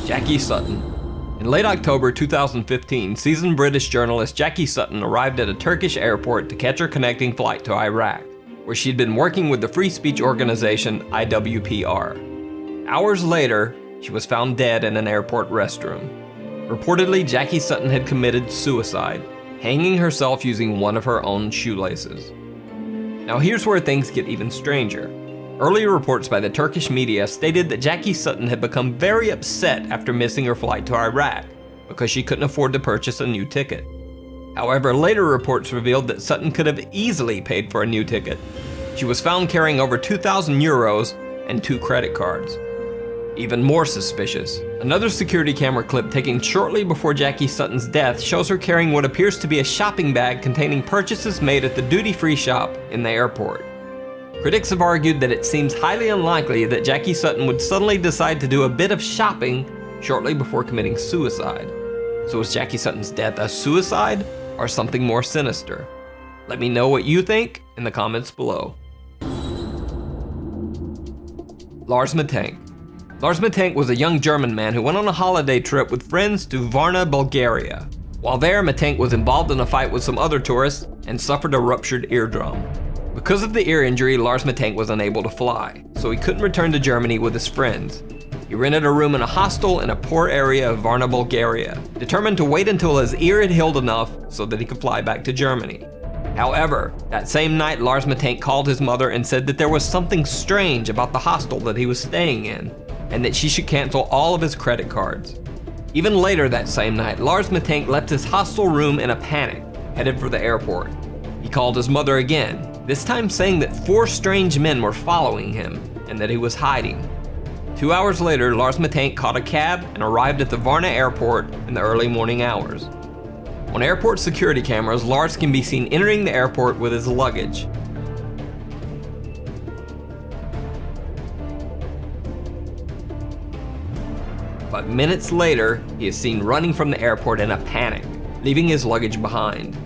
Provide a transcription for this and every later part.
Jackie Sutton. In late October 2015, seasoned British journalist Jackie Sutton arrived at a Turkish airport to catch her connecting flight to Iraq, where she'd been working with the free speech organization IWPR. Hours later, she was found dead in an airport restroom. Reportedly, Jackie Sutton had committed suicide, hanging herself using one of her own shoelaces. Now here's where things get even stranger. Earlier reports by the Turkish media stated that Jackie Sutton had become very upset after missing her flight to Iraq because she couldn't afford to purchase a new ticket. However, later reports revealed that Sutton could have easily paid for a new ticket. She was found carrying over 2,000 euros and 2 credit cards. Even more suspicious, another security camera clip taken shortly before Jackie Sutton's death shows her carrying what appears to be a shopping bag containing purchases made at the duty-free shop in the airport. Critics have argued that it seems highly unlikely that Jackie Sutton would suddenly decide to do a bit of shopping shortly before committing suicide. So is Jackie Sutton's death a suicide or something more sinister? Let me know what you think in the comments below. Lars Matank. Lars Matank was a young German man who went on a holiday trip with friends to Varna, Bulgaria. While there, Matank was involved in a fight with some other tourists and suffered a ruptured eardrum. Because of the ear injury, Lars Matank was unable to fly, so he couldn't return to Germany with his friends. He rented a room in a hostel in a poor area of Varna, Bulgaria, determined to wait until his ear had healed enough so that he could fly back to Germany. However, that same night, Lars Matank called his mother and said that there was something strange about the hostel that he was staying in, and that she should cancel all of his credit cards. Even later that same night, Lars Matank left his hostel room in a panic, headed for the airport. He called his mother again, this time saying that 4 strange men were following him and that he was hiding. 2 hours later, Lars Matank caught a cab and arrived at the Varna airport in the early morning hours. On airport security cameras, Lars can be seen entering the airport with his luggage. But minutes later, he is seen running from the airport in a panic, leaving his luggage behind.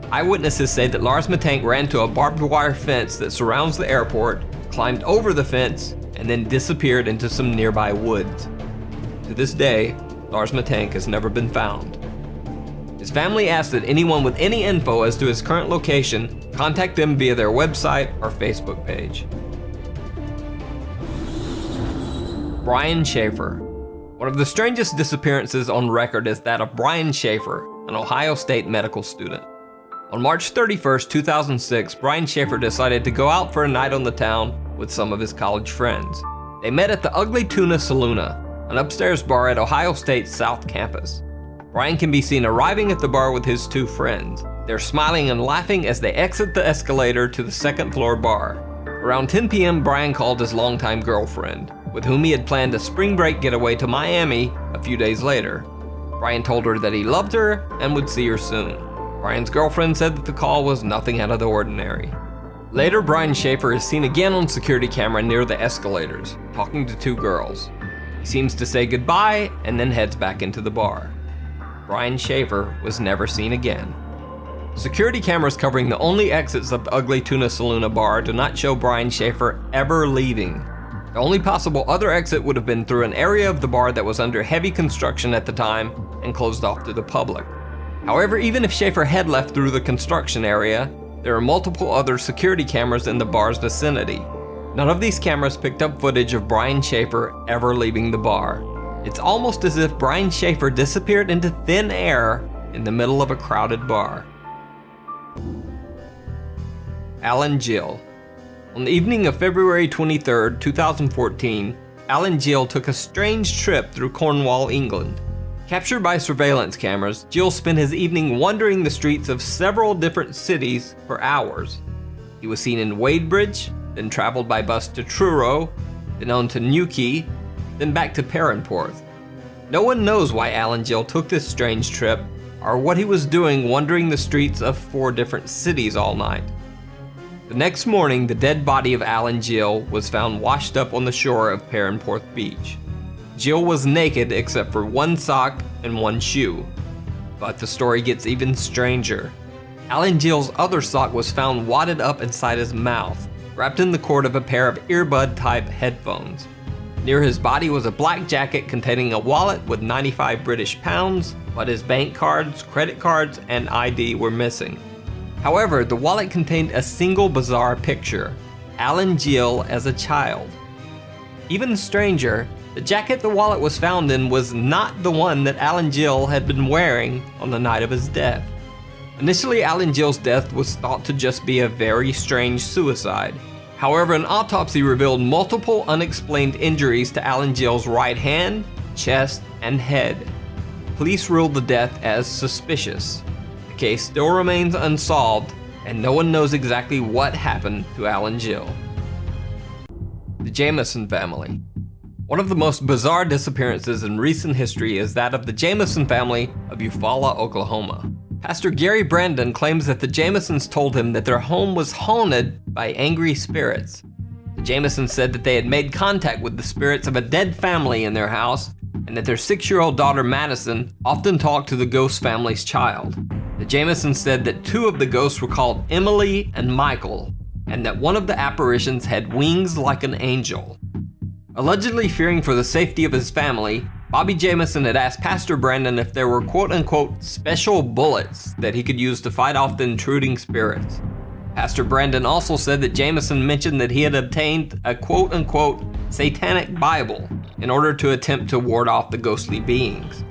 Eyewitnesses say that Lars Matank ran to a barbed wire fence that surrounds the airport, climbed over the fence, and then disappeared into some nearby woods. To this day, Lars Matank has never been found. His family asks that anyone with any info as to his current location contact them via their website or Facebook page. Brian Schaefer. One of the strangest disappearances on record is that of Brian Schaefer, an Ohio State medical student. On March 31st, 2006, Brian Schaefer decided to go out for a night on the town with some of his college friends. They met at the Ugly Tuna Saloona, an upstairs bar at Ohio State's South Campus. Brian can be seen arriving at the bar with his 2 friends. They're smiling and laughing as they exit the escalator to the second floor bar. Around 10 p.m., Brian called his longtime girlfriend, with whom he had planned a spring break getaway to Miami a few days later. Brian told her that he loved her and would see her soon. Brian's girlfriend said that the call was nothing out of the ordinary. Later, Brian Schaefer is seen again on security camera near the escalators, talking to 2 girls. He seems to say goodbye and then heads back into the bar. Brian Schaefer was never seen again. Security cameras covering the only exits of the Ugly Tuna Saloona bar do not show Brian Schaefer ever leaving. The only possible other exit would have been through an area of the bar that was under heavy construction at the time and closed off to the public. However, even if Schaefer had left through the construction area, there are multiple other security cameras in the bar's vicinity. None of these cameras picked up footage of Brian Schaefer ever leaving the bar. It's almost as if Brian Schaefer disappeared into thin air in the middle of a crowded bar. Alan Gill. On the evening of February 23, 2014, Alan Gill took a strange trip through Cornwall, England. Captured by surveillance cameras, Gill spent his evening wandering the streets of several different cities for hours. He was seen in Wadebridge, then traveled by bus to Truro, then on to Newquay, then back to Perranporth. No one knows why Alan Gill took this strange trip, or what he was doing wandering the streets of 4 different cities all night. The next morning, the dead body of Alan Gill was found washed up on the shore of Perranporth Beach. Gill was naked except for 1 sock and 1 shoe. But the story gets even stranger. Alan Gill's other sock was found wadded up inside his mouth, wrapped in the cord of a pair of earbud-type headphones. Near his body was a black jacket containing a wallet with 95 British pounds, but his bank cards, credit cards, and ID were missing. However, the wallet contained a single bizarre picture: Alan Gill as a child. Even stranger, the jacket the wallet was found in was not the one that Alan Gill had been wearing on the night of his death. Initially, Alan Gill's death was thought to just be a very strange suicide. However, an autopsy revealed multiple unexplained injuries to Alan Gill's right hand, chest, and head. Police ruled the death as suspicious. The case still remains unsolved, and no one knows exactly what happened to Alan Gill. The Jamison family. One of the most bizarre disappearances in recent history is that of the Jamison family of Eufaula, Oklahoma. Pastor Gary Brandon claims that the Jamisons told him that their home was haunted by angry spirits. The Jamisons said that they had made contact with the spirits of a dead family in their house, and that their 6-year-old daughter Madison often talked to the ghost family's child. The Jamisons said that 2 of the ghosts were called Emily and Michael, and that one of the apparitions had wings like an angel. Allegedly fearing for the safety of his family, Bobby Jamison had asked Pastor Brandon if there were quote-unquote special bullets that he could use to fight off the intruding spirits. Pastor Brandon also said that Jamison mentioned that he had obtained a quote-unquote satanic Bible in order to attempt to ward off the ghostly beings.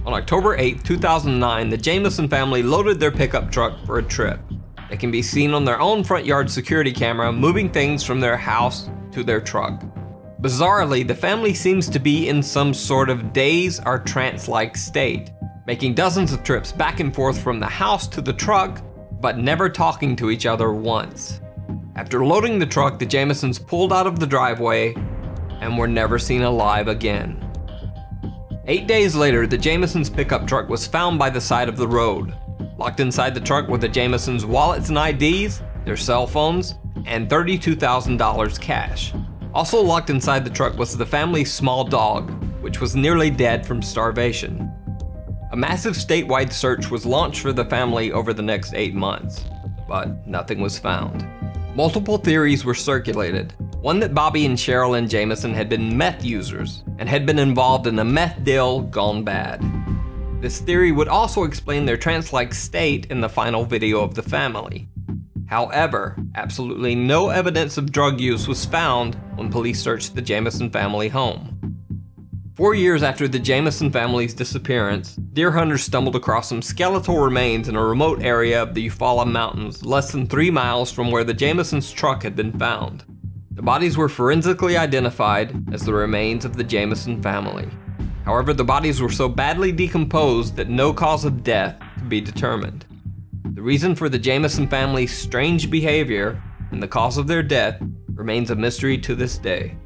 On October 8, 2009, the Jamison family loaded their pickup truck for a trip. They can be seen on their own front yard security camera moving things from their house to their truck. Bizarrely, the family seems to be in some sort of daze or trance-like state, making dozens of trips back and forth from the house to the truck, but never talking to each other once. After loading the truck, the Jamisons pulled out of the driveway and were never seen alive again. 8 days later, the Jamisons' pickup truck was found by the side of the road. Locked inside the truck were the Jamisons' wallets and IDs, their cell phones, and $32,000 cash. Also locked inside the truck was the family's small dog, which was nearly dead from starvation. A massive statewide search was launched for the family over the next 8 months, but nothing was found. Multiple theories were circulated. One that Bobby and Sherilyn Jamison had been meth users and had been involved in a meth deal gone bad. This theory would also explain their trance-like state in the final video of the family. However, absolutely no evidence of drug use was found when police searched the Jamison family home. 4 years after the Jamison family's disappearance, deer hunters stumbled across some skeletal remains in a remote area of the Eufaula Mountains, less than 3 miles from where the Jamisons' truck had been found. The bodies were forensically identified as the remains of the Jamison family. However, the bodies were so badly decomposed that no cause of death could be determined. The reason for the Jamison family's strange behavior and the cause of their death remains a mystery to this day.